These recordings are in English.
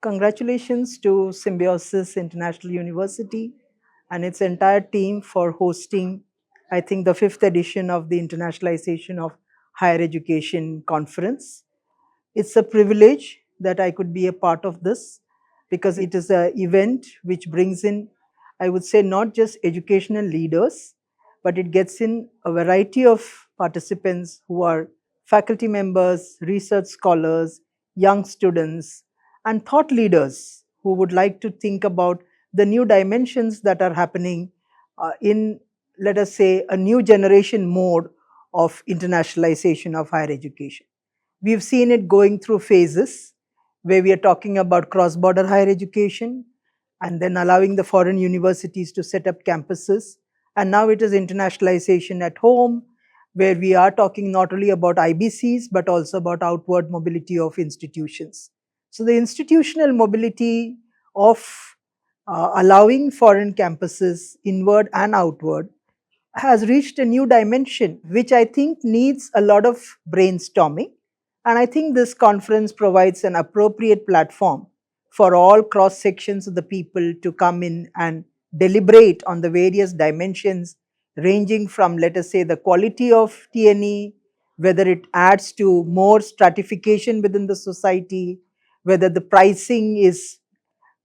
Congratulations to Symbiosis International University and its entire team for hosting, I think, the fifth edition of the Internationalization of Higher Education Conference. It's a privilege that I could be a part of this because it is an event which brings in, I would say, not just educational leaders, but it gets in a variety of participants who are faculty members, research scholars, young students, and thought leaders who would like to think about the new dimensions that are happening in, let us say, a new generation mode of internationalization of higher education. We've seen it going through phases where we are talking about cross border higher education and then allowing the foreign universities to set up campuses. And now it is internationalization at home, where we are talking not only about IBCs but also about outward mobility of institutions. So, the institutional mobility of allowing foreign campuses inward and outward has reached a new dimension, which I think needs a lot of brainstorming. And I think this conference provides an appropriate platform for all cross sections of the people to come in and deliberate on the various dimensions, ranging from, let us say, the quality of TNE, whether it adds to more stratification within the society, whether the pricing is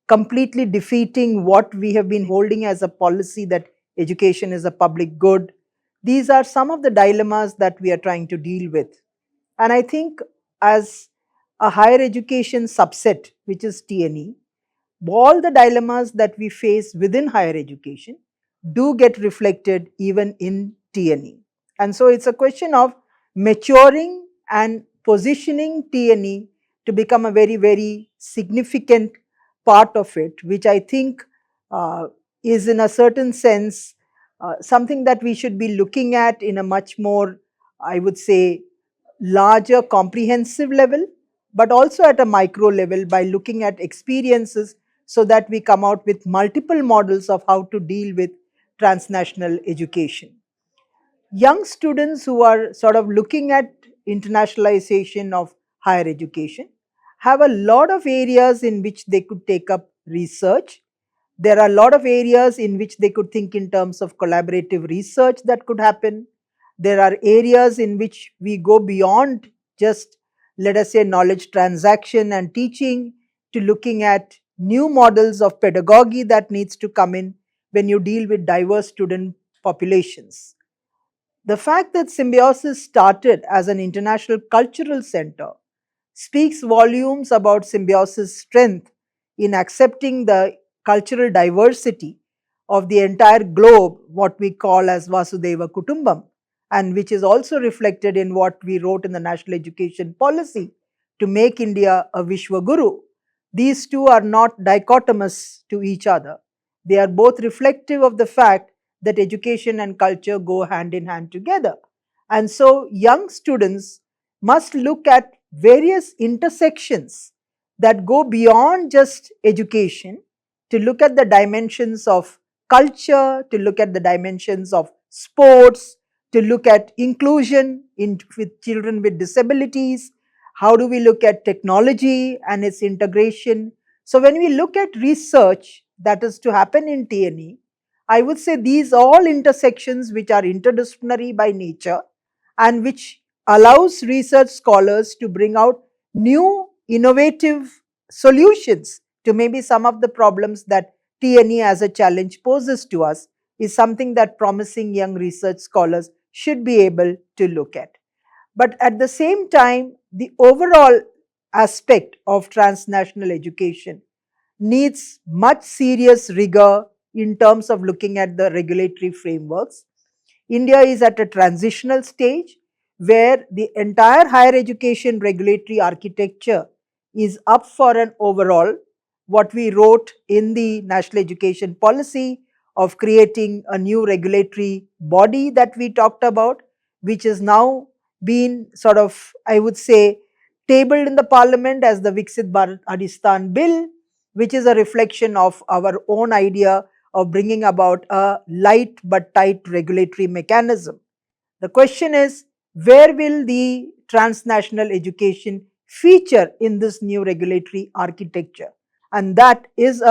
completely defeating what we have been holding as a policy that education is a public good. These are some of the dilemmas that we are trying to deal with. And I think as a higher education subset, which is TNE, all the dilemmas that we face within higher education do get reflected even in TNE. And so it's a question of maturing and positioning TNE to become a very, very significant part of it, which I think is in a certain sense something that we should be looking at in a much more, I would say, larger comprehensive level, but also at a micro level by looking at experiences so that we come out with multiple models of how to deal with transnational education. Young students who are sort of looking at internationalization of higher education have a lot of areas in which they could take up research. There are a lot of areas in which they could think in terms of collaborative research that could happen. There are areas in which we go beyond just, let us say, knowledge transaction and teaching to looking at new models of pedagogy that needs to come in when you deal with diverse student populations. The fact that Symbiosis started as an international cultural center speaks volumes about Symbiosis' strength in accepting the cultural diversity of the entire globe, what we call as Vasudeva Kutumbam, and which is also reflected in what we wrote in the National Education Policy to make India a Vishwa Guru. These two are not dichotomous to each other. They are both reflective of the fact that education and culture go hand in hand together. And so, young students must look at various intersections that go beyond just education to look at the dimensions of culture, to look at the dimensions of sports, to look at inclusion with children with disabilities. How do we look at technology and its integration? So, when we look at research that is to happen in TNE, I would say these all intersections which are interdisciplinary by nature and which allows research scholars to bring out new innovative solutions to maybe some of the problems that TNE as a challenge poses to us is something that promising young research scholars should be able to look at. But at the same time, the overall aspect of transnational education needs much serious rigor in terms of looking at the regulatory frameworks. India is at a transitional stage where the entire higher education regulatory architecture is up for an overall. What we wrote in the National Education Policy of creating a new regulatory body that we talked about, which has now been sort of, I would say, tabled in the parliament as the Viksit Bharat bill, which is a reflection of our own idea of bringing about a light but tight regulatory mechanism. The question is, where will the transnational education feature in this new regulatory architecture? and that is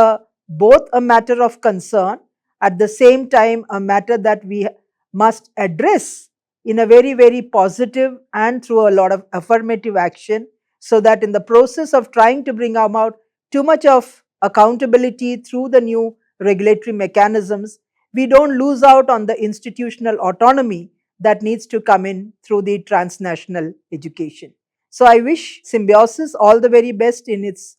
both a matter of concern, at the same time a matter that we must address in a very, very positive and through a lot of affirmative action, so that in the process of trying to bring about too much of accountability through the new regulatory mechanisms, we don't lose out on the institutional autonomy that needs to come in through the transnational education. So I wish Symbiosis all the very best in its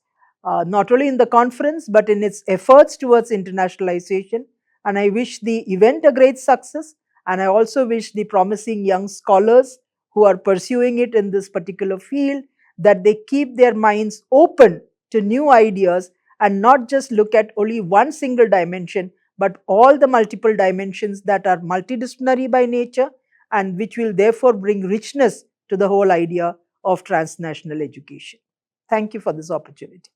not only in the conference but in its efforts towards internationalization. And I wish the event a great success. And I also wish the promising young scholars who are pursuing it in this particular field that they keep their minds open to new ideas and not just look at only one single dimension, but all the multiple dimensions that are multidisciplinary by nature and which will therefore bring richness to the whole idea of transnational education. Thank you for this opportunity.